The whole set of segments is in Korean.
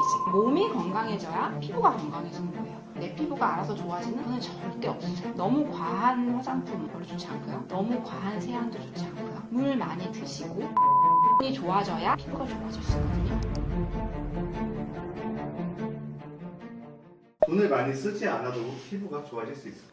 베이직. 몸이 건강해져야 피부가 건강해지는 거예요. 내 피부가 알아서 좋아지는 건 절대 없어요. 너무 과한 화장품 별로 좋지 않고요. 너무 과한 세안도 좋지 않고요. 물 많이 드시고 이 좋아져야 피부가 좋아질 수 있거든요. 돈을 많이 쓰지 않아도 피부가 좋아질 수 있어요.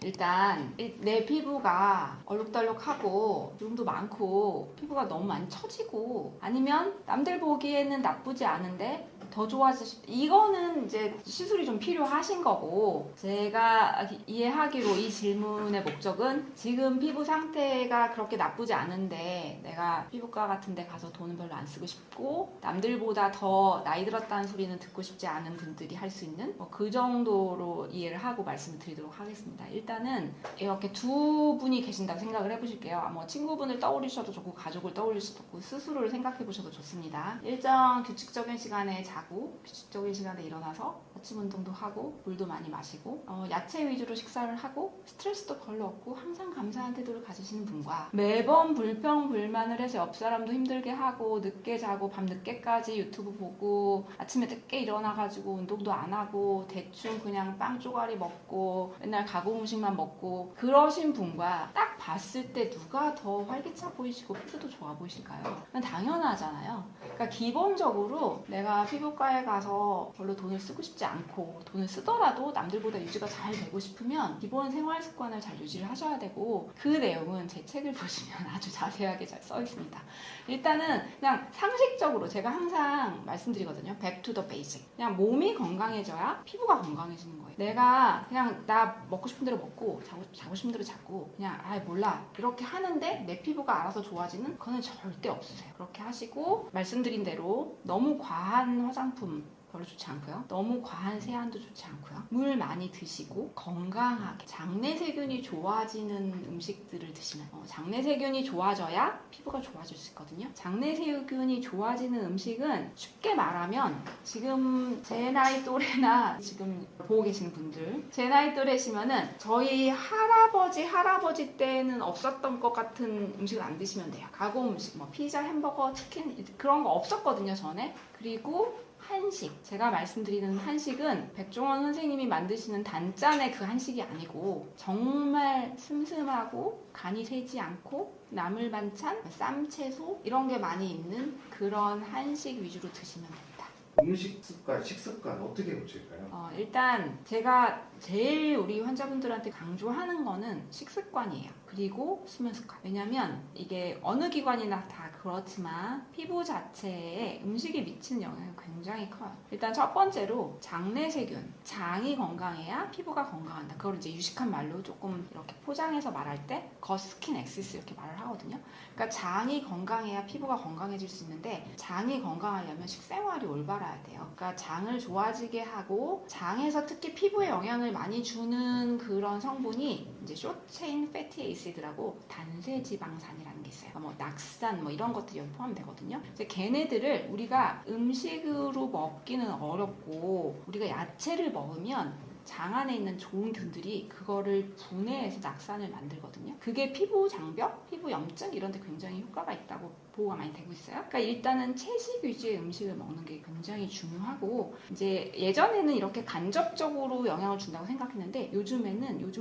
일단 내 피부가 얼룩덜룩하고 주름도 많고 피부가 너무 많이 처지고 아니면 남들 보기에는 나쁘지 않은데 더 좋아지시 이거는 이제 시술이 좀 필요하신 거고, 제가 이해하기로 이 질문의 목적은 지금 피부 상태가 그렇게 나쁘지 않은데 내가 피부과 같은 데 가서 돈은 별로 안 쓰고 싶고 남들보다 더 나이 들었다는 소리는 듣고 싶지 않은 분들이 할 수 있는 그 정도로 이해를 하고 말씀을 드리도록 하겠습니다. 일단은 이렇게 두 분이 계신다고 생각을 해보실게요. 뭐 친구분을 떠올리셔도 좋고 가족을 떠올리셔도 좋고 스스로를 생각해 보셔도 좋습니다. 일정 규칙적인 시간에 자고 규칙적인 시간에 일어나서 아침 운동도 하고 물도 많이 마시고 야채 위주로 식사를 하고 스트레스도 별로 없고 항상 감사한 태도를 가지시는 분과 매번 불평불만을 해서 옆 사람도 힘들게 하고 늦게 자고 밤 늦게까지 유튜브 보고 아침에 늦게 일어나가지고 운동도 안 하고 대충 그냥 빵 쪼가리 먹고 맨날 가공 음식만 먹고 그러신 분과 딱 봤을 때 누가 더 활기차 보이시고 피부도 좋아 보이실까요? 당연하잖아요. 그러니까 기본적으로 내가 피부과에 가서 별로 돈을 쓰고 싶지 않고 돈을 쓰더라도 남들보다 유지가 잘 되고 싶으면 기본 생활 습관을 잘 유지를 하셔야 되고, 그 내용은 제 책을 보시면 아주 자세하게 잘 써 있습니다. 일단은 그냥 상식적으로 제가 항상 말씀드리거든요. Back to the basic. 그냥 몸이 건강해져야 피부가 건강해지는 거예요. 내가 그냥 나 먹고 싶은 대로 먹고 자고 싶은 대로 자고 그냥 몰라 이렇게 하는데 내 피부가 알아서 좋아지는 그거는 절대 없으세요. 그렇게 하시고 말씀드린 대로 너무 과한 화장품 별로 좋지 않고요. 너무 과한 세안도 좋지 않고요. 물 많이 드시고 건강하게 장내 세균이 좋아지는 음식들을 드시면 장내 세균이 좋아져야 피부가 좋아질 수 있거든요. 장내 세균이 좋아지는 음식은 쉽게 말하면 지금 제 나이 또래나 지금 보고 계시는 분들 제 나이 또래시면은 저희 할아버지 때는 없었던 것 같은 음식을 안 드시면 돼요. 가공 음식 뭐 피자, 햄버거, 치킨 그런 거 없었거든요 전에. 그리고 한식, 제가 말씀드리는 한식은 백종원 선생님이 만드시는 단짠의 그 한식이 아니고 정말 슴슴하고 간이 세지 않고 나물 반찬, 쌈, 채소 이런 게 많이 있는 그런 한식 위주로 드시면 됩니다. 음식 습관, 식습관 어떻게 고칠까요? 일단 제가 제일 우리 환자분들한테 강조하는 거는 식습관이에요. 그리고 수면 습관. 왜냐면 이게 어느 기관이나 다 그렇지만 피부 자체에 음식이 미치는 영향이 굉장히 커요. 일단 첫 번째로 장내 세균. 장이 건강해야 피부가 건강한다. 그걸 이제 유식한 말로 조금 이렇게 포장해서 말할 때 거스킨 엑시스 이렇게 말을 하거든요. 그러니까 장이 건강해야 피부가 건강해질 수 있는데 장이 건강하려면 식생활이 올바라야 돼요. 그러니까 장을 좋아지게 하고 장에서 특히 피부에 영향을 많이 주는 그런 성분이 이제 숏체인 패티 에이시드라고 단세지방산이라는 게 있어요. 뭐 낙산 뭐 이런 것들이 여기 포함되거든요. 이제 걔네들을 우리가 음식으로 먹기는 어렵고 우리가 야채를 먹으면 장 안에 있는 좋은 균들이 그거를 분해해서 낙산을 만들거든요. 그게 피부 장벽, 피부 염증 이런 데 굉장히 효과가 있다고 보고가 많이 되고 있어요. 그러니까 일단은 채식 위주의 음식을 먹는 게 굉장히 중요하고, 이제 예전에는 이렇게 간접적으로 영향을 준다고 생각했는데 요즘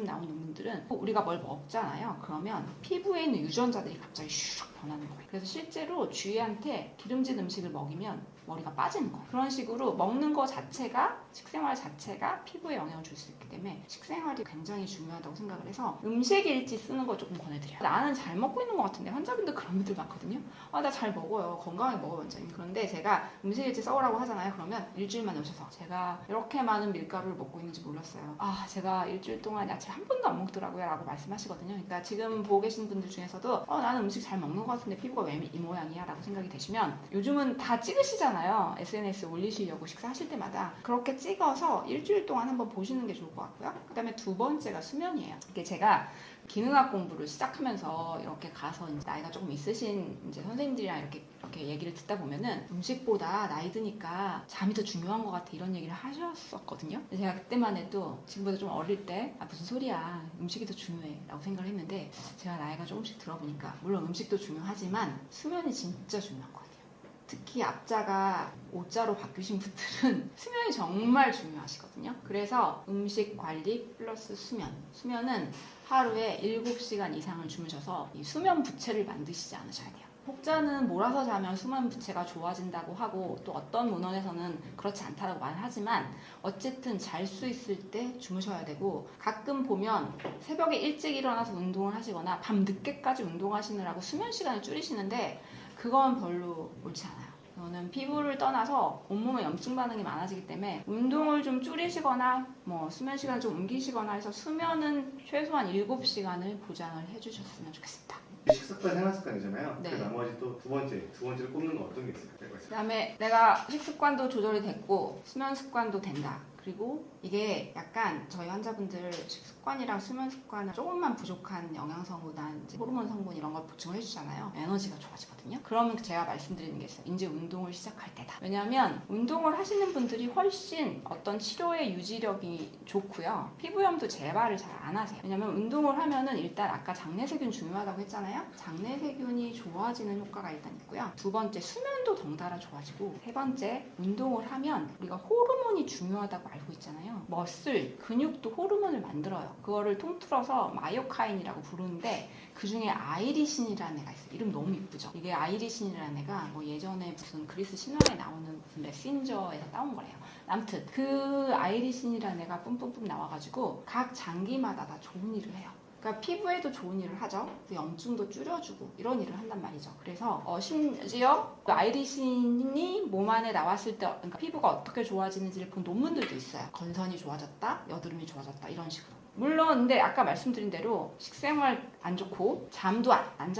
나온 논문들은 우리가 뭘 먹잖아요. 그러면 피부에 있는 유전자들이 갑자기 슉 변하는 거예요. 그래서 실제로 주위한테 기름진 음식을 먹이면 머리가 빠지는 거예요. 그런 식으로 먹는 거 자체가, 식생활 자체가 피부에 영향을 줄 수 있기 때문에 식생활이 굉장히 중요하다고 생각을 해서 음식일지 쓰는 거 조금 권해드려요. 나는 잘 먹고 있는 것 같은데 환자분들 그런 분들 많거든요. 나 잘 먹어요. 건강하게 먹어요 원장님. 그런데 제가 음식일지 써오라고 하잖아요. 그러면 일주일만 오셔서 제가 이렇게 많은 밀가루를 먹고 있는지 몰랐어요. 제가 일주일 동안 야채 한 번도 안 먹더라고요 라고 말씀하시거든요. 그러니까 지금 보고 계신 분들 중에서도 나는 음식 잘 먹는 것 같은데 피부가 왜 이 모양이야 라고 생각이 되시면, 요즘은 다 찍으시잖아요. SNS에 올리시려고 식사하실 때마다 그렇게 찍어서 일주일 동안 한번 보시는 게 좋을 것 같고요. 그 다음에 두 번째가 수면이에요. 이게 제가 기능학 공부를 시작하면서 이렇게 가서 이제 나이가 조금 있으신 이제 선생님들이랑 이렇게 얘기를 듣다 보면은 음식보다 나이 드니까 잠이 더 중요한 것 같아 이런 얘기를 하셨었거든요. 근데 제가 그때만 해도 지금보다 좀 어릴 때 무슨 소리야 음식이 더 중요해 라고 생각을 했는데, 제가 나이가 조금씩 들어보니까 물론 음식도 중요하지만 수면이 진짜 중요한 것 같아요. 특히 앞자가 오자로 바뀌신 분들은 수면이 정말 중요하시거든요. 그래서 음식 관리 플러스 수면. 수면은 하루에 7시간 이상을 주무셔서 이 수면 부채를 만드시지 않으셔야 돼요. 혹자는 몰아서 자면 수면 부채가 좋아진다고 하고 또 어떤 문헌에서는 그렇지 않다고 말하지만 어쨌든 잘 수 있을 때 주무셔야 되고, 가끔 보면 새벽에 일찍 일어나서 운동을 하시거나 밤 늦게까지 운동하시느라고 수면 시간을 줄이시는데 그건 별로 옳지 않아요. 저는 피부를 떠나서 온몸에 염증 반응이 많아지기 때문에 운동을 좀 줄이시거나 뭐 수면 시간을 좀 옮기시거나 해서 수면은 최소한 7시간을 보장을 해주셨으면 좋겠습니다. 식습관, 생활습관이잖아요. 네. 그 나머지 또 두 번째를 꼽는 건 어떤 게 있을까요? 그 다음에 내가 식습관도 조절이 됐고 수면 습관도 된다. 그리고 이게 약간 저희 환자분들 식습관이랑 수면 습관은 조금만 부족한 영양성보다 이제 호르몬 성분 이런 걸 보충을 해주잖아요. 에너지가 좋아지거든요. 그러면 제가 말씀드리는 게 있어요. 이제 운동을 시작할 때다. 왜냐하면 운동을 하시는 분들이 훨씬 어떤 치료의 유지력이 좋고요. 피부염도 재발을 잘 안 하세요. 왜냐하면 운동을 하면은 일단 아까 장내세균 중요하다고 했잖아요. 장내세균이 좋아지는 효과가 일단 있고요. 두 번째, 수면도 덩달아 좋아지고, 세 번째, 운동을 하면 우리가 호르몬이 중요하다고 알고 있잖아요. 머슬, 근육도 호르몬을 만들어요. 그거를 통틀어서 마이오카인이라고 부르는데 그 중에 아이리신이라는 애가 있어요. 이름 너무 이쁘죠? 이게 아이리신이라는 애가 뭐 예전에 무슨 그리스 신화에 나오는 무슨 메신저에서 따온 거래요. 아무튼 그 아이리신이라는 애가 뿜뿜뿜 나와가지고 각 장기마다 다 좋은 일을 해요. 그러니까 피부에도 좋은 일을 하죠. 염증도 줄여주고 이런 일을 한단 말이죠. 그래서 심지어 그 아이리신이 몸 안에 나왔을 때 그러니까 피부가 어떻게 좋아지는지를 본 논문들도 있어요. 건선이 좋아졌다, 여드름이 좋아졌다 이런 식으로. 물론 근데 아까 말씀드린 대로 식생활 안 좋고 잠도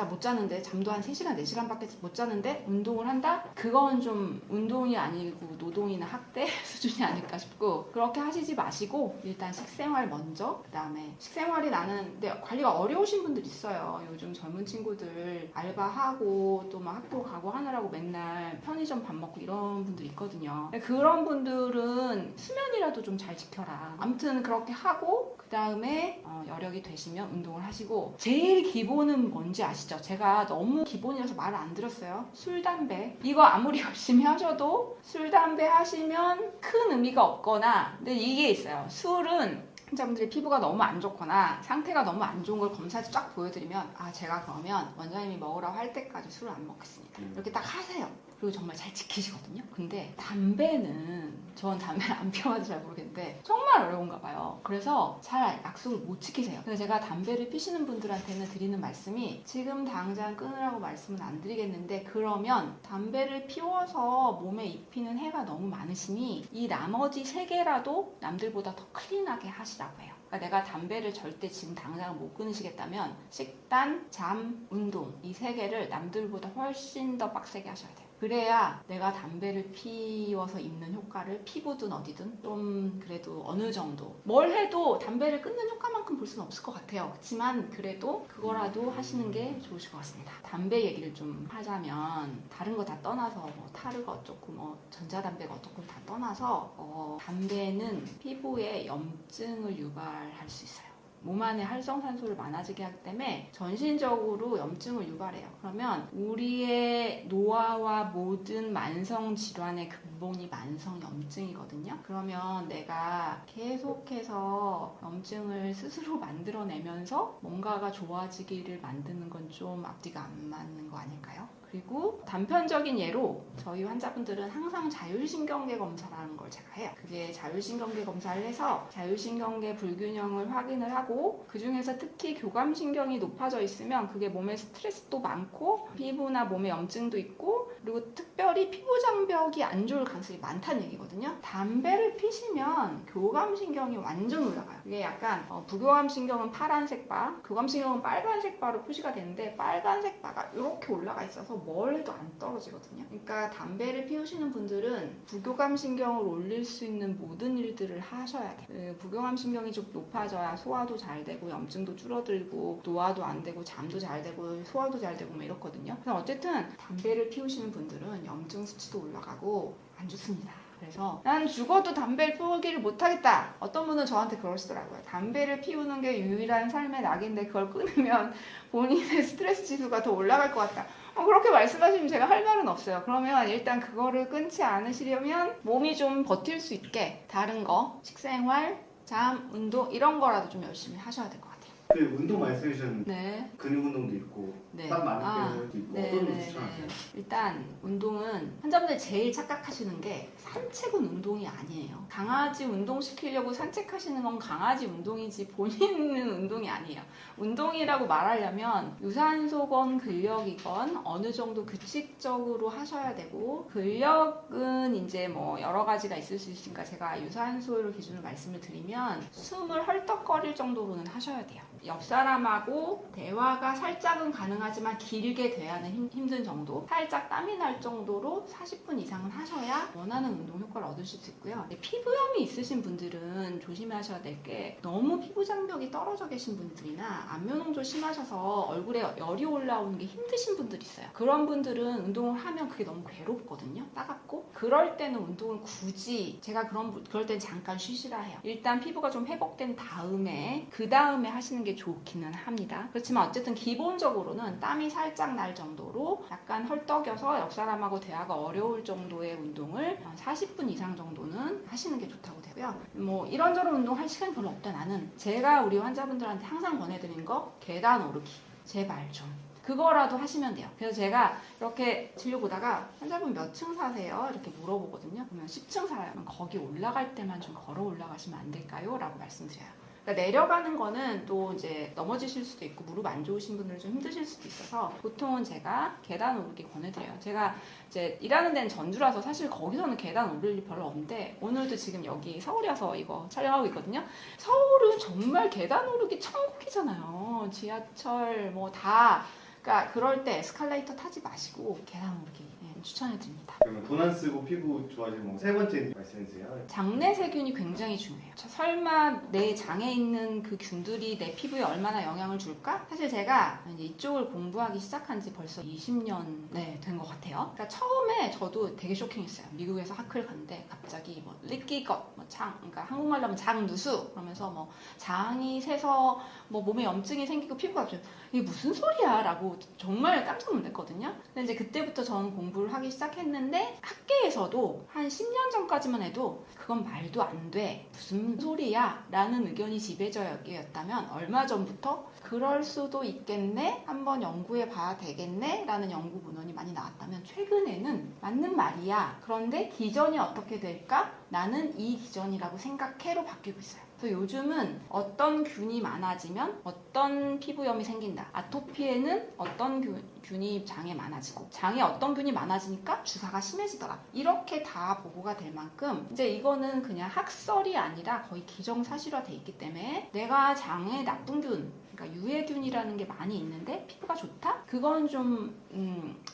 못 자는데 잠도 한 3시간 4시간밖에 못 자는데 운동을 한다? 그건 좀 운동이 아니고 노동이나 학대 수준이 아닐까 싶고, 그렇게 하시지 마시고 일단 식생활 먼저, 그 다음에 식생활이 나는 근데 관리가 어려우신 분들 있어요. 요즘 젊은 친구들 알바하고 또 막 학교 가고 하느라고 맨날 편의점 밥 먹고 이런 분들 있거든요. 그런 분들은 수면이라도 좀 잘 지켜라. 아무튼 그렇게 하고 그 다음에 여력이 되시면 운동을 하시고, 제일 기본은 뭔지 아시죠? 제가 너무 기본이라서 말을 안 드렸어요. 술, 담배. 이거 아무리 열심히 하셔도 술, 담배 하시면 큰 의미가 없거나, 근데 이게 있어요. 술은 환자분들이 피부가 너무 안 좋거나 상태가 너무 안 좋은 걸 검사에서 쫙 보여드리면 제가 그러면 원장님이 먹으라고 할 때까지 술을 안 먹겠습니다. 이렇게 딱 하세요. 그리고 정말 잘 지키시거든요. 근데 담배는 전 담배를 안 피워봐서 잘 모르겠는데 정말 어려운가 봐요. 그래서 잘 약속을 못 지키세요. 그래서 제가 담배를 피시는 분들한테는 드리는 말씀이, 지금 당장 끊으라고 말씀은 안 드리겠는데 그러면 담배를 피워서 몸에 입히는 해가 너무 많으시니 이 나머지 3개라도 남들보다 더 클린하게 하시라고 해요. 그러니까 내가 담배를 절대 지금 당장 못 끊으시겠다면 식단, 잠, 운동 이 3개를 남들보다 훨씬 더 빡세게 하셔야 돼요. 그래야 내가 담배를 피워서 입는 효과를 피부든 어디든 좀 그래도 어느 정도, 뭘 해도 담배를 끊는 효과만큼 볼 수는 없을 것 같아요. 그렇지만 그래도 그거라도 하시는 게 좋으실 것 같습니다. 담배 얘기를 좀 하자면 다른 거 다 떠나서 뭐 타르가 어쩌고 뭐 전자담배가 어떻고 다 떠나서 담배는 피부에 염증을 유발할 수 있어요. 몸 안에 활성산소를 많아지게 하기 때문에 전신적으로 염증을 유발해요. 그러면 우리의 노화와 모든 만성 질환의 근본이 만성 염증이거든요. 그러면 내가 계속해서 염증을 스스로 만들어내면서 뭔가가 좋아지기를 만드는 건 좀 앞뒤가 안 맞는 거 아닐까요? 그리고 단편적인 예로 저희 환자분들은 항상 자율신경계 검사라는 걸 제가 해요. 그게 자율신경계 검사를 해서 자율신경계 불균형을 확인을 하고, 그 중에서 특히 교감신경이 높아져 있으면 그게 몸에 스트레스도 많고 피부나 몸에 염증도 있고, 그리고 특별히 피부 장벽이 안 좋을 가능성이 많다는 얘기거든요. 담배를 피시면 교감신경이 완전 올라가요. 이게 약간 부교감신경은 파란색 바, 교감신경은 빨간색 바로 표시가 되는데 빨간색 바가 이렇게 올라가 있어서 뭘 해도 안 떨어지거든요. 그러니까 담배를 피우시는 분들은 부교감신경을 올릴 수 있는 모든 일들을 하셔야 돼요. 부교감신경이 좀 높아져야 소화도 잘 되고 염증도 줄어들고 노화도 안 되고 잠도 잘 되고 소화도 잘 되고 막 이렇거든요. 그래서 어쨌든 담배를 피우시는 분들은 염증 수치도 올라가고 안 좋습니다. 그래서 난 죽어도 담배를 피우기를 못하겠다. 어떤 분은 저한테 그러시더라고요. 담배를 피우는 게 유일한 삶의 낙인데 그걸 끊으면 본인의 스트레스 지수가 더 올라갈 것 같다. 그렇게 말씀하시면 제가 할 말은 없어요. 그러면 일단 그거를 끊지 않으시려면 몸이 좀 버틸 수 있게 다른 거, 식생활, 잠, 운동 이런 거라도 좀 열심히 하셔야 될 것 같아요. 그 운동 말씀해 주셨는데 네. 근육 운동도 있고 네. 땀 많은 때도 있고 네, 어떤 거 네, 추천하세요? 네. 일단 운동은 환자분들 제일 착각하시는 게 산책은 운동이 아니에요. 강아지 운동시키려고 산책하시는 건 강아지 운동이지 본인은 운동이 아니에요. 운동이라고 말하려면 유산소건 근력이건 어느 정도 규칙적으로 하셔야 되고, 근력은 이제 뭐 여러 가지가 있을 수 있으니까 제가 유산소를 기준으로 말씀을 드리면 숨을 헐떡거릴 정도로는 하셔야 돼요. 옆 사람하고 대화가 살짝은 가능하지만 길게 대하는 힘든 정도, 살짝 땀이 날 정도로 40분 이상은 하셔야 원하는 운동 효과를 얻으실 수 있고요. 피부염이 있으신 분들은 조심하셔야 될 게, 너무 피부 장벽이 떨어져 계신 분들이나 안면홍조 심하셔서 얼굴에 열이 올라오는 게 힘드신 분들이 있어요. 그런 분들은 운동을 하면 그게 너무 괴롭거든요. 따갑고. 그럴 때는 운동을 굳이, 제가 그럴 땐 잠깐 쉬시라 해요. 일단 피부가 좀 회복된 다음에 그 다음에 하시는 게 좋기는 합니다. 그렇지만 어쨌든 기본적으로는 땀이 살짝 날 정도로 약간 헐떡여서 옆 사람하고 대화가 어려울 정도의 운동을 40분 이상 정도는 하시는 게 좋다고 되고요. 뭐 이런저런 운동 할 시간이 별로 없다. 나는 제가 우리 환자분들한테 항상 권해드리는 거, 계단 오르기. 제발 좀. 그거라도 하시면 돼요. 그래서 제가 이렇게 진료 보다가 환자분 몇 층 사세요? 이렇게 물어보거든요. 그러면 10층 살아요. 그럼 거기 올라갈 때만 좀 걸어 올라가시면 안 될까요? 라고 말씀드려요. 그러니까 내려가는 거는 또 이제 넘어지실 수도 있고 무릎 안 좋으신 분들은 좀 힘드실 수도 있어서 보통은 제가 계단 오르기 권해드려요. 제가 이제 일하는 데는 전주라서 사실 거기서는 계단 오를 일 별로 없는데, 오늘도 지금 여기 서울이어서 이거 촬영하고 있거든요. 서울은 정말 계단 오르기 천국이잖아요. 지하철 뭐 다. 그러니까 그럴 때 에스컬레이터 타지 마시고 계단 오르기 추천해드립니다. 그러면 돈 안 쓰고 피부 좋아지는 거 세 번째 말씀해주세요. 장내 세균이 굉장히 중요해요. 설마 내 장에 있는 그 균들이 내 피부에 얼마나 영향을 줄까? 사실 제가 이제 이쪽을 공부하기 시작한 지 벌써 20년 된 것 같아요. 그러니까 처음에 저도 되게 쇼킹했어요. 미국에서 학회를 갔는데 갑자기 뭐 리끼것, 뭐 장, 그러니까 한국말로 하면 장누수 그러면서 뭐 장이 새서 뭐 몸에 염증이 생기고 피부가 좀, 이게 무슨 소리야? 라고 정말 깜짝 놀랐거든요. 근데 이제 그때부터 저는 공부를 하기 시작했는데, 학계에서도 한 10년 전까지만 해도 그건 말도 안 돼, 무슨 소리야? 라는 의견이 지배적이었다면, 얼마 전부터 그럴 수도 있겠네? 한번 연구해 봐야 되겠네? 라는 연구 문헌이 많이 나왔다면, 최근에는 맞는 말이야. 그런데 기전이 어떻게 될까? 나는 이 기전이라고 생각해로 바뀌고 있어요. 그래서 요즘은 어떤 균이 많아지면 어떤 피부염이 생긴다. 아토피에는 어떤 균이 장에 많아지고, 장에 어떤 균이 많아지니까 주사가 심해지더라. 이렇게 다 보고가 될 만큼 이제 이거는 그냥 학설이 아니라 거의 기정사실화돼 있기 때문에, 내가 장에 나쁜 균, 그러니까 유해균이라는 게 많이 있는데 피부가 좋다? 그건 좀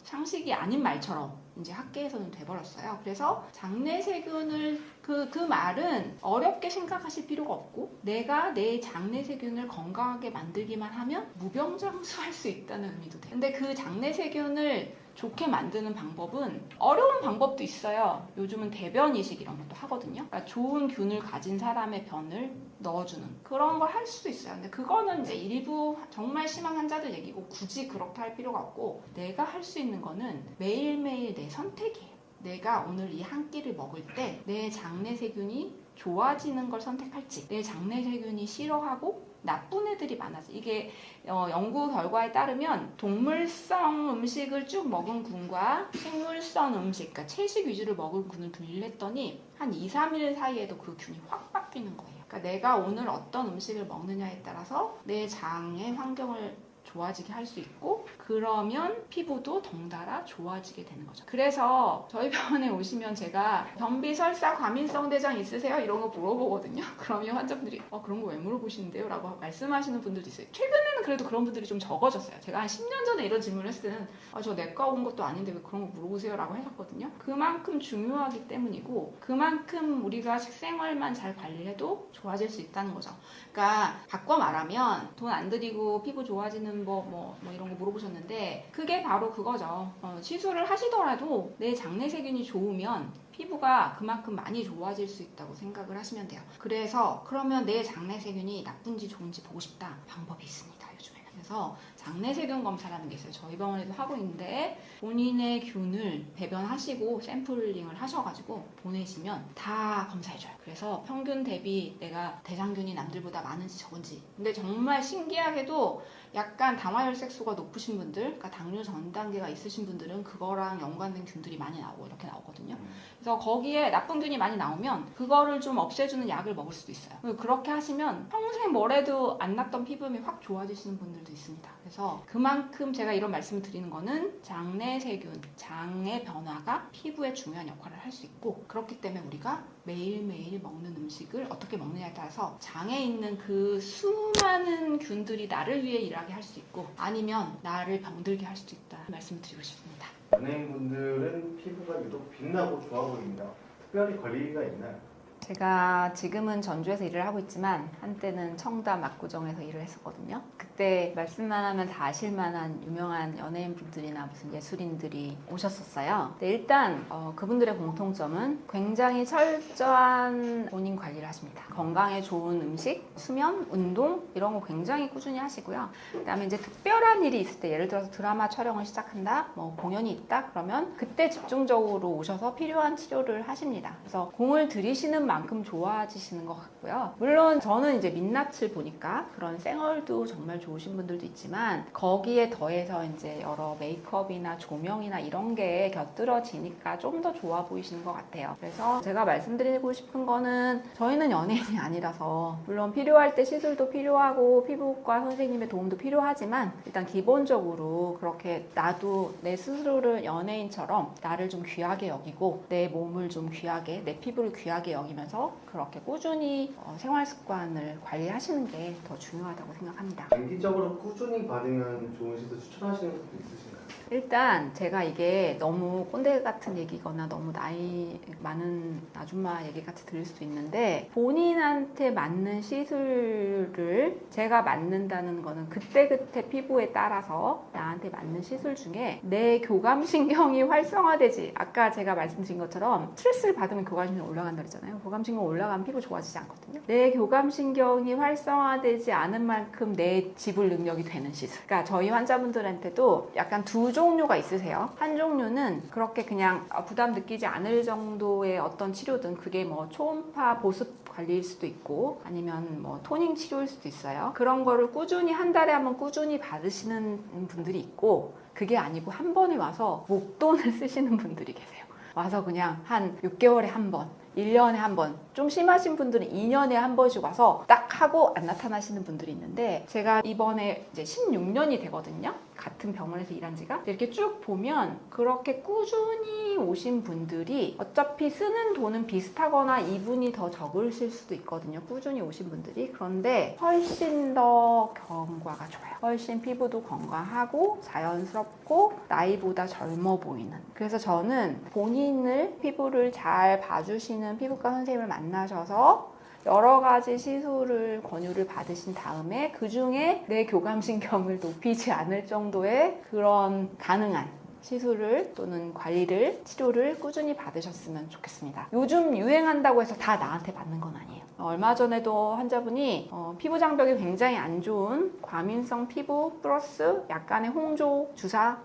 상식이 아닌 말처럼 이제 학계에서는 돼버렸어요. 그래서 장내 세균을 그 말은 어렵게 생각하실 필요가 없고, 내가 내 장내 세균을 건강하게 만들기만 하면 무병장수할 수 있다는 의미도 돼요. 근데 그 장내 세균을 좋게 만드는 방법은 어려운 방법도 있어요. 요즘은 대변 이식 이런 것도 하거든요. 그러니까 좋은 균을 가진 사람의 변을 넣어주는 그런 걸 할 수도 있어요. 근데 그거는 이제 일부 정말 심한 환자들 얘기고, 굳이 그렇게 할 필요가 없고, 내가 할 수 있는 거는 매일매일 내 선택이에요. 내가 오늘 이 한 끼를 먹을 때 내 장내 세균이 좋아지는 걸 선택할지, 내 장내 세균이 싫어하고 나쁜 애들이 많아서, 이게 연구 결과에 따르면 동물성 음식을 쭉 먹은 군과 식물성 음식, 그러니까 채식 위주를 먹은 군을 분리를 했더니 한 2, 3일 사이에도 그 균이 확 바뀌는 거예요. 그러니까 내가 오늘 어떤 음식을 먹느냐에 따라서 내 장의 환경을 좋아지게 할 수 있고, 그러면 피부도 덩달아 좋아지게 되는 거죠. 그래서 저희 병원에 오시면 제가 변비, 설사, 과민성 대장 있으세요? 이런 거 물어보거든요. 그러면 환자분들이 그런 거 왜 물어보시는데요? 라고 말씀하시는 분들도 있어요. 최근에는 그래도 그런 분들이 좀 적어졌어요. 제가 한 10년 전에 이런 질문을 했을 때는 저 내과 온 것도 아닌데 왜 그런 거 물어보세요? 라고 했었거든요. 그만큼 중요하기 때문이고, 그만큼 우리가 식생활만 잘 관리해도 좋아질 수 있다는 거죠. 그러니까 바꿔 말하면, 돈 안 들이고 피부 좋아지는 뭐 이런 거 물어보셨는데, 그게 바로 그거죠. 시술을 하시더라도 내 장내 세균이 좋으면 피부가 그만큼 많이 좋아질 수 있다고 생각을 하시면 돼요. 그래서 그러면 내 장내 세균이 나쁜지 좋은지 보고 싶다. 방법이 있습니다. 요즘에는 그래서 장내세균 검사라는 게 있어요. 저희 병원에도 하고 있는데 본인의 균을 배변하시고 샘플링을 하셔가지고 보내시면 다 검사해줘요. 그래서 평균 대비 내가 대장균이 남들보다 많은지 적은지. 근데 정말 신기하게도 약간 당화혈색소가 높으신 분들, 그러니까 당뇨 전 단계가 있으신 분들은 그거랑 연관된 균들이 많이 나오고 이렇게 나오거든요. 그래서 거기에 나쁜 균이 많이 나오면 그거를 좀 없애주는 약을 먹을 수도 있어요. 그렇게 하시면 평생 뭐래도 안 났던 피부염이 확 좋아지시는 분들도 있습니다. 그래서 그만큼 제가 이런 말씀을 드리는 거는 장내세균, 장의 변화가 피부에 중요한 역할을 할 수 있고, 그렇기 때문에 우리가 매일매일 먹는 음식을 어떻게 먹느냐에 따라서 장에 있는 그 수많은 균들이 나를 위해 일하게 할 수 있고 아니면 나를 병들게 할 수도 있다 말씀을 드리고 싶습니다. 연예인분들은 피부가 유독 빛나고 좋아 보입니다. 특별히 관리가 있나요? 제가 지금은 전주에서 일을 하고 있지만 한때는 청담 압구정에서 일을 했었거든요. 그때 말씀만 하면 다 아실 만한 유명한 연예인분들이나 무슨 예술인들이 오셨었어요. 근데 일단 그분들의 공통점은 굉장히 철저한 본인 관리를 하십니다. 건강에 좋은 음식, 수면, 운동 이런 거 굉장히 꾸준히 하시고요. 그다음에 이제 특별한 일이 있을 때 예를 들어서 드라마 촬영을 시작한다, 뭐 공연이 있다 그러면 그때 집중적으로 오셔서 필요한 치료를 하십니다. 그래서 공을 들이시는 만큼 좋아지시는 것 같고요. 물론 저는 이제 민낯을 보니까 그런 생얼도 정말 좋으신 분들도 있지만 거기에 더해서 이제 여러 메이크업이나 조명이나 이런 게 곁들여지니까 좀 더 좋아 보이시는 것 같아요. 그래서 제가 말씀드리고 싶은 거는 저희는 연예인이 아니라서 물론 필요할 때 시술도 필요하고 피부과 선생님의 도움도 필요하지만 일단 기본적으로 그렇게 나도 내 스스로를 연예인처럼 나를 좀 귀하게 여기고 내 몸을 좀 귀하게, 내 피부를 귀하게 여기면서 그렇게 꾸준히 생활 습관을 관리하시는 게 더 중요하다고 생각합니다. 장기적으로 꾸준히 받으면 좋은 시술 추천하시는 것도 있으신가요? 일단 제가 이게 너무 꼰대 같은 얘기거나 너무 나이 많은 아줌마 얘기 같이 들릴 수도 있는데 본인한테 맞는 시술을 제가 맞는다는 거는 그때그때 피부에 따라서 나한테 맞는 시술 중에 내 교감신경이 활성화되지, 아까 제가 말씀드린 것처럼 스트레스를 받으면 교감신경이 올라간다 그랬잖아요. 교감신경 올라가면 피부 좋아지지 않거든요. 내 교감신경이 활성화되지 않은 만큼 내 지불 능력이 되는 시술. 그러니까 저희 환자분들한테도 약간 두 종류가 있으세요. 한 종류는 그렇게 그냥 부담 느끼지 않을 정도의 어떤 치료든 그게 뭐 초음파 보습 관리일 수도 있고 아니면 뭐 토닝 치료일 수도 있어요. 그런 거를 꾸준히 한 달에 한 번 꾸준히 받으시는 분들이 있고 그게 아니고 한 번에 와서 목돈을 쓰시는 분들이 계세요. 와서 그냥 한 6개월에 한 번, 1년에 한 번, 좀 심하신 분들은 2년에 한 번씩 와서 딱 하고 안 나타나시는 분들이 있는데 제가 이번에 이제 16년이 되거든요. 같은 병원에서 일한 지가. 이렇게 쭉 보면 그렇게 꾸준히 오신 분들이 어차피 쓰는 돈은 비슷하거나 이분이 더 적으실 수도 있거든요. 꾸준히 오신 분들이. 그런데 훨씬 더 경과가 좋아요. 훨씬 피부도 건강하고 자연스럽고 나이보다 젊어 보이는. 그래서 저는 본인을 피부를 잘 봐주시는 피부과 선생님을 만나셔서 여러 가지 시술을 권유를 받으신 다음에 그 중에 내 교감신경을 높이지 않을 정도의 그런 가능한 시술을 또는 관리를, 치료를 꾸준히 받으셨으면 좋겠습니다. 요즘 유행한다고 해서 다 나한테 맞는 건 아니에요. 얼마 전에도 환자분이 피부 장벽이 굉장히 안 좋은 과민성 피부 플러스 약간의 홍조 주사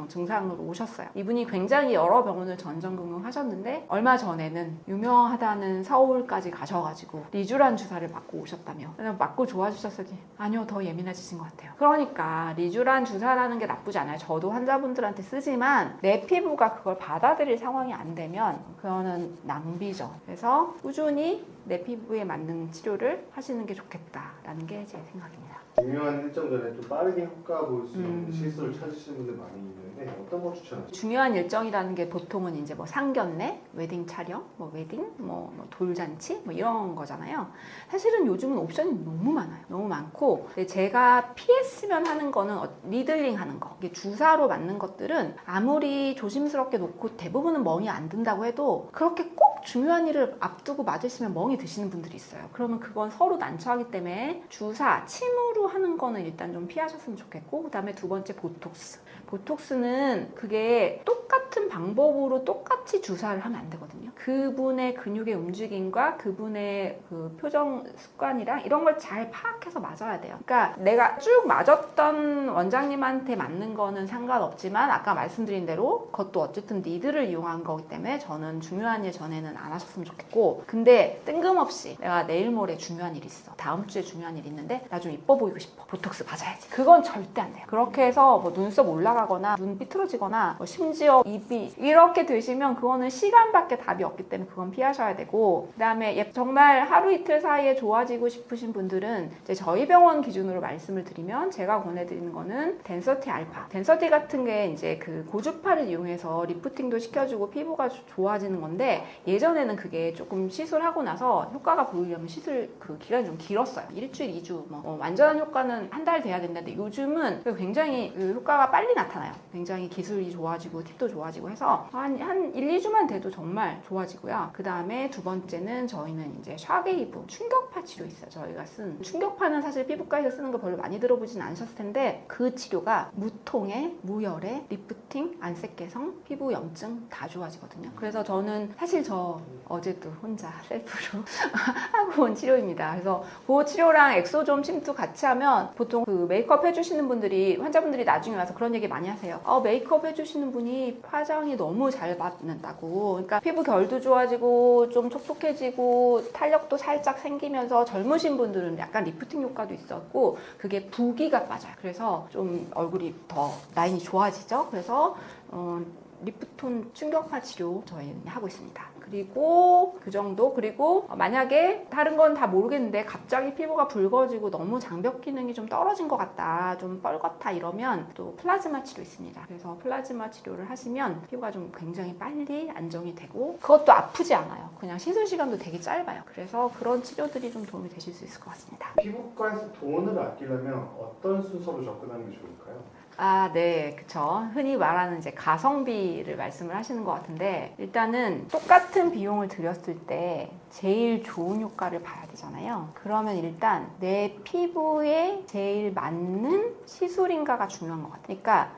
증상으로 오셨어요. 이분이 굉장히 여러 병원을 전전긍긍하셨는데 얼마 전에는 유명하다는 서울까지 가셔가지고 리쥬란 주사를 맞고 오셨다며. 그냥 맞고 좋아지셨더니 아니요, 더 예민해지신 것 같아요. 그러니까 리쥬란 주사라는 게 나쁘지 않아요. 저도 환자분들한테 쓰지만 내 피부가 그걸 받아들일 상황이 안 되면 그거는 낭비죠. 그래서 꾸준히 내 피부에 맞는 치료를 하시는 게 좋겠다라는 게 제 생각입니다. 중요한 일정 전에 좀 빠르게 효과 볼 수 있는 시술을 찾으시는 분들 많이 있는데 어떤 거 추천하세요? 중요한 일정이라는 게 보통은 이제 뭐 상견례, 웨딩 촬영, 뭐 웨딩, 뭐 돌잔치 뭐 이런 거잖아요. 사실은 요즘은 옵션이 너무 많아요. 너무 많고 제가 피했으면 하는 거는 니들링 하는 거. 이게 주사로 맞는 것들은 아무리 조심스럽게 놓고 대부분은 멍이 안 든다고 해도 그렇게 꼭 꼭 중요한 일을 앞두고 맞으시면 멍이 드시는 분들이 있어요. 그러면 그건 서로 난처하기 때문에 주사, 침으로 하는 거는 일단 좀 피하셨으면 좋겠고, 그 다음에 두 번째 보톡스. 보톡스는 그게 똑같은 방법으로 똑같이 주사를 하면 안 되거든요. 그분의 근육의 움직임과 그분의 그 표정 습관이랑 이런 걸 잘 파악해서 맞아야 돼요. 그러니까 내가 쭉 맞았던 원장님한테 맞는 거는 상관없지만 아까 말씀드린 대로 그것도 어쨌든 니드를 이용한 거기 때문에 저는 중요한 일 전에는 안 하셨으면 좋겠고, 근데 뜬금없이 내가 내일 모레 중요한 일이 있어, 다음 주에 중요한 일이 있는데 나 좀 이뻐 보이고 싶어, 보톡스 맞아야지, 그건 절대 안 돼요. 그렇게 해서 뭐 눈썹 올라가거나 눈 삐뚤어지거나 뭐 심지어 입이 이렇게 되시면 그거는 시간밖에 답이 없기 때문에 그건 피하셔야 되고, 그 다음에 정말 하루 이틀 사이에 좋아지고 싶으신 분들은 이제 저희 병원 기준으로 말씀을 드리면 제가 권해드리는 거는 덴서티 알파. 덴서티 같은 게 이제 그 고주파를 이용해서 리프팅도 시켜주고 피부가 좋아지는 건데, 예전에는 그게 조금 시술하고 나서 효과가 보이려면 시술 그 기간이 좀 길었어요. 일주일, 2주, 완전한 효과는 한 달 돼야 된다는데 요즘은 굉장히 그 효과가 빨리 나타나요. 굉장히 기술이 좋아지고 팁도 좋아지고 해서 한 1, 2주만 돼도 정말 좋아지고요. 그 다음에 두 번째는 저희는 이제 샤게이브, 충격파 치료 있어요. 저희가 쓴 충격파는 사실 피부과에서 쓰는 거 별로 많이 들어보진 않으셨을 텐데, 그 치료가 무통에, 무열에, 리프팅, 안색 개성, 피부 염증 다 좋아지거든요. 그래서 저는 사실 저 어제도 혼자 셀프로 하고 온 치료입니다. 그래서 그 치료랑 엑소좀 침투 같이 하면 보통 그 메이크업 해주시는 분들이, 환자분들이 나중에 와서 그런 얘기 많이 하세요. 메이크업 해주시는 분이 화장이 너무 잘 받는다고. 그러니까 피부 결도 좋아지고 좀 촉촉해지고 탄력도 살짝 생기면서 젊으신 분들은 약간 리프팅 효과도 있었고 그게 부기가 빠져요. 그래서 좀 얼굴이 더 라인이 좋아지죠. 그래서 리프톤 충격파 치료 저희는 하고 있습니다. 그리고 그 정도. 그리고 만약에 다른 건 다 모르겠는데 갑자기 피부가 붉어지고 너무 장벽 기능이 좀 떨어진 것 같다, 좀 뻘겋다 이러면 또 플라즈마 치료 있습니다. 그래서 플라즈마 치료를 하시면 피부가 좀 굉장히 빨리 안정이 되고 그것도 아프지 않아요. 그냥 시술 시간도 되게 짧아요. 그래서 그런 치료들이 좀 도움이 되실 수 있을 것 같습니다. 피부과에서 돈을 아끼려면 어떤 순서로 접근하는 게 좋을까요? 네, 그쵸. 흔히 말하는 이제 가성비를 말씀을 하시는 것 같은데, 일단은 똑같은 비용을 들였을 때 제일 좋은 효과를 봐야 되잖아요. 그러면 일단 내 피부에 제일 맞는 시술인가가 중요한 것 같아요. 그러니까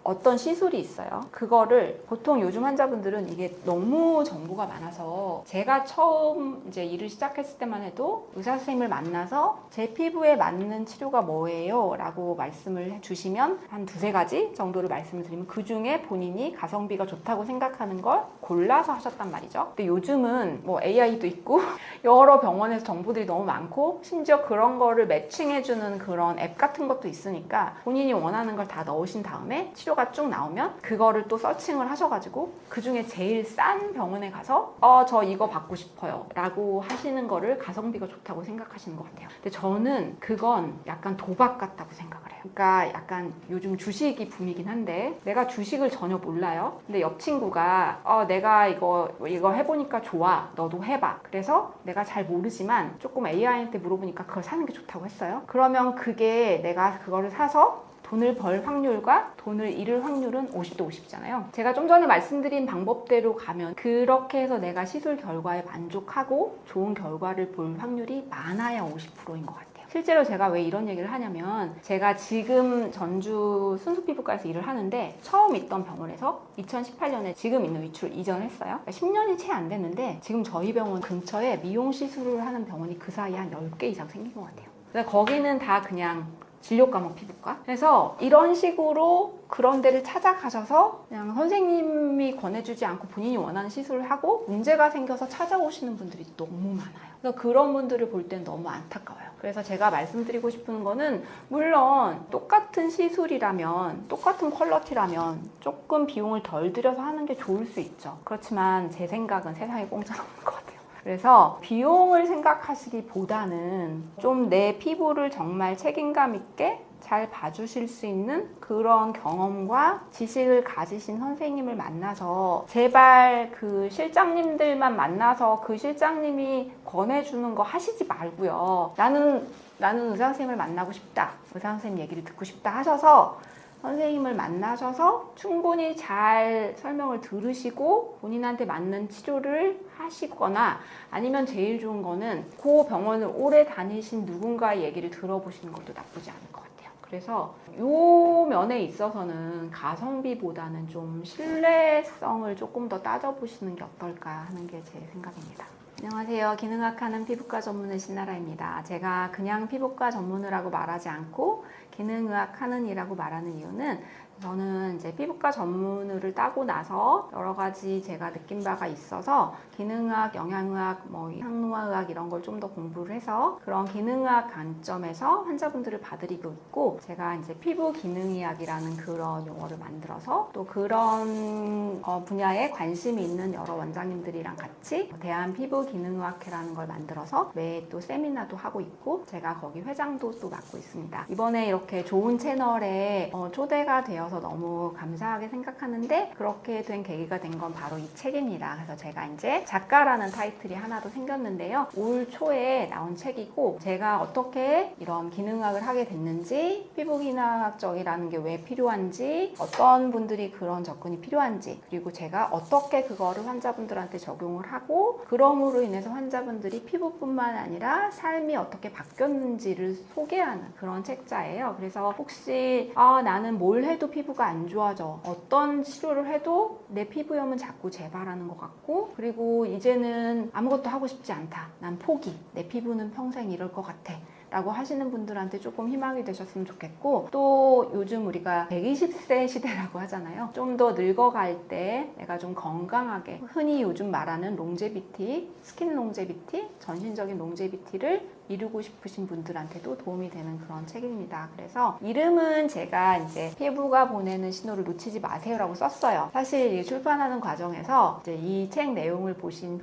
어떤 시술이 있어요. 그거를 보통 요즘 환자분들은 이게 너무 정보가 많아서, 제가 처음 이제 일을 시작했을 때만 해도 의사 선생님을 만나서 제 피부에 맞는 치료가 뭐예요? 라고 말씀을 해주시면 한 2-3가지 정도를 말씀을 드리면 그 중에 본인이 가성비가 좋다고 생각하는 걸 골라서 하셨단 말이죠. 근데 요즘은 뭐 AI도 있고 여러 병원에서 정보들이 너무 많고 심지어 그런 거를 매칭해주는 그런 앱 같은 것도 있으니까 본인이 원하는 걸 다 넣으신 다음에 치료가 쭉 나오면 그거를 또 서칭을 하셔가지고 그 중에 제일 싼 병원에 가서 저 이거 받고 싶어요 라고 하시는 거를 가성비가 좋다고 생각하시는 것 같아요. 근데 저는 그건 약간 도박 같다고 생각을 해요. 그러니까 약간 요즘 주식이 붐이긴 한데 내가 주식을 전혀 몰라요. 근데 옆 친구가 내가 이거 해보니까 좋아, 너도 해봐. 그래서 내가 잘 모르지만 조금 AI한테 물어보니까 그걸 사는 게 좋다고 했어요. 그러면 그게 내가 그거를 사서 돈을 벌 확률과 돈을 잃을 확률은 50대 50이잖아요. 제가 좀 전에 말씀드린 방법대로 가면 그렇게 해서 내가 시술 결과에 만족하고 좋은 결과를 볼 확률이 많아야 50%인 것 같아요. 실제로 제가 왜 이런 얘기를 하냐면, 제가 지금 전주 순수피부과에서 일을 하는데 처음 있던 병원에서 2018년에 지금 있는 위치로 이전을 했어요. 그러니까 10년이 채 안 됐는데 지금 저희 병원 근처에 미용 시술을 하는 병원이 그 사이에 한 10개 이상 생긴 것 같아요. 그래서 거기는 다 그냥 진료 과목 피부과. 그래서 이런 식으로 그런 데를 찾아가셔서 그냥 선생님이 권해주지 않고 본인이 원하는 시술을 하고 문제가 생겨서 찾아오시는 분들이 너무 많아요. 그래서 그런 분들을 볼 때는 너무 안타까워요. 그래서 제가 말씀드리고 싶은 거는, 물론 똑같은 시술이라면, 똑같은 퀄러티라면 조금 비용을 덜 들여서 하는 게 좋을 수 있죠. 그렇지만 제 생각은 세상에 공짜는 없는 것 같아요. 그래서 비용을 생각하시기보다는 좀 내 피부를 정말 책임감 있게 잘 봐주실 수 있는 그런 경험과 지식을 가지신 선생님을 만나서, 제발 그 실장님들만 만나서 그 실장님이 권해주는 거 하시지 말고요. 나는 의사 선생님을 만나고 싶다, 의사 선생님 얘기를 듣고 싶다 하셔서 선생님을 만나셔서 충분히 잘 설명을 들으시고 본인한테 맞는 치료를 하시거나 아니면 제일 좋은 거는 그 병원을 오래 다니신 누군가의 얘기를 들어보시는 것도 나쁘지 않을 것 같아요. 그래서 요 면에 있어서는 가성비보다는 좀 신뢰성을 조금 더 따져보시는 게 어떨까 하는 게 제 생각입니다. 안녕하세요. 기능학하는 피부과 전문의 신나라입니다. 제가 그냥 피부과 전문의라고 말하지 않고 기능의학하는 이라고 말하는 이유는 저는 이제 피부과 전문의를 따고 나서 여러 가지 제가 느낀 바가 있어서 기능의학, 영양의학, 항노화의학 이런 걸 좀 더 공부를 해서 그런 기능의학 관점에서 환자분들을 봐드리고 있고, 제가 이제 피부 기능의학이라는 그런 용어를 만들어서 또 그런 분야에 관심이 있는 여러 원장님들이랑 같이 대한 피부 기능의학회라는 걸 만들어서 매 또 세미나도 하고 있고 제가 거기 회장도 또 맡고 있습니다. 이번에 이렇게 좋은 채널에 초대가 되어서 너무 감사하게 생각하는데, 그렇게 된 계기가 된 건 바로 이 책입니다. 그래서 제가 이제 작가라는 타이틀이 하나 더 생겼는데요. 올 초에 나온 책이고, 제가 어떻게 이런 기능학을 하게 됐는지, 피부 기능학적이라는 게 왜 필요한지, 어떤 분들이 그런 접근이 필요한지, 그리고 제가 어떻게 그거를 환자분들한테 적용을 하고 그럼으로 인해서 환자분들이 피부뿐만 아니라 삶이 어떻게 바뀌었는지를 소개하는 그런 책자예요. 그래서 혹시 나는 뭘 해도 피부가 안 좋아져, 어떤 치료를 해도 내 피부염은 자꾸 재발하는 것 같고, 그리고 이제는 아무것도 하고 싶지 않다, 난 포기, 내 피부는 평생 이럴 것 같아 라고 하시는 분들한테 조금 희망이 되셨으면 좋겠고, 또 요즘 우리가 120세 시대라고 하잖아요. 좀 더 늙어갈 때 내가 좀 건강하게, 흔히 요즘 말하는 롱제비티, 스킨 롱제비티, 전신적인 롱제비티를 이루고 싶으신 분들한테도 도움이 되는 그런 책입니다. 그래서 이름은 제가 이제 피부가 보내는 신호를 놓치지 마세요라고 썼어요. 사실 출판하는 과정에서 이제 이 책 내용을 보신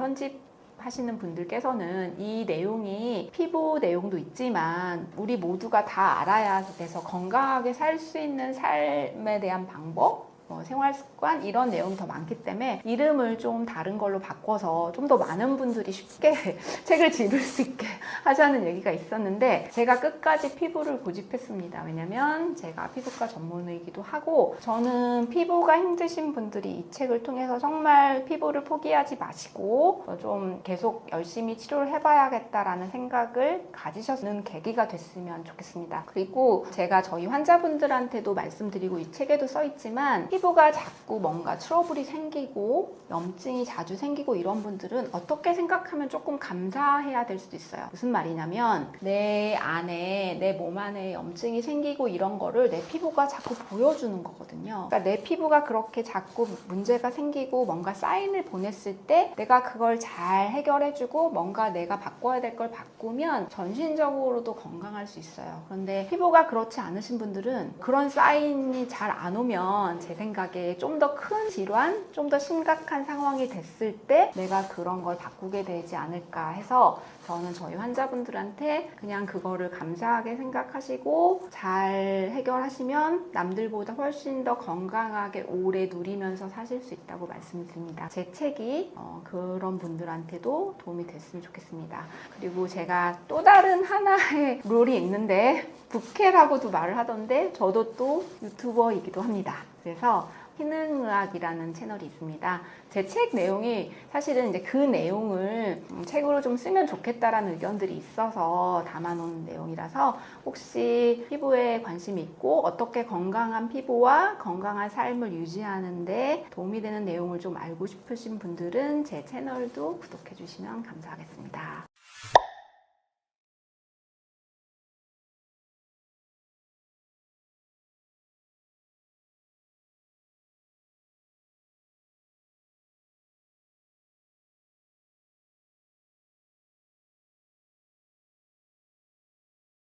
하시는 분들께서는 이 내용이 피부 내용도 있지만 우리 모두가 다 알아야 돼서 건강하게 살 수 있는 삶에 대한 방법, 생활 습관 이런 내용이 더 많기 때문에 이름을 좀 다른 걸로 바꿔서 좀 더 많은 분들이 쉽게 책을 집을 수 있게 하자는 얘기가 있었는데, 제가 끝까지 피부를 고집했습니다. 왜냐면 제가 피부과 전문의이기도 하고, 저는 피부가 힘드신 분들이 이 책을 통해서 정말 피부를 포기하지 마시고 좀 계속 열심히 치료를 해봐야겠다라는 생각을 가지셨는 계기가 됐으면 좋겠습니다. 그리고 제가 저희 환자분들한테도 말씀드리고 이 책에도 써있지만, 피부가 자꾸 뭔가 트러블이 생기고 염증이 자주 생기고 이런 분들은 어떻게 생각하면 조금 감사해야 될 수도 있어요. 무슨 말이냐면, 내 안에, 내 몸 안에 염증이 생기고 이런 거를 내 피부가 자꾸 보여주는 거거든요. 그러니까 내 피부가 그렇게 자꾸 문제가 생기고 뭔가 사인을 보냈을 때 내가 그걸 잘 해결해주고 뭔가 내가 바꿔야 될 걸 바꾸면 전신적으로도 건강할 수 있어요. 그런데 피부가 그렇지 않으신 분들은 그런 사인이 잘 안 오면 제 생각에 좀 더 큰 질환, 좀 더 심각한 상황이 됐을 때 내가 그런 걸 바꾸게 되지 않을까 해서, 저는 저희 환자분들한테 그냥 그거를 감사하게 생각하시고 잘 해결하시면 남들보다 훨씬 더 건강하게 오래 누리면서 사실 수 있다고 말씀드립니다. 제 책이 그런 분들한테도 도움이 됐으면 좋겠습니다. 그리고 제가 또 다른 하나의 롤이 있는데, 부캐라고도 말을 하던데 저도 또 유튜버이기도 합니다. 그래서 기능의학이라는 채널이 있습니다. 제 책 내용이 사실은 이제 그 내용을 책으로 좀 쓰면 좋겠다라는 의견들이 있어서 담아놓은 내용이라서, 혹시 피부에 관심이 있고 어떻게 건강한 피부와 건강한 삶을 유지하는데 도움이 되는 내용을 좀 알고 싶으신 분들은 제 채널도 구독해 주시면 감사하겠습니다.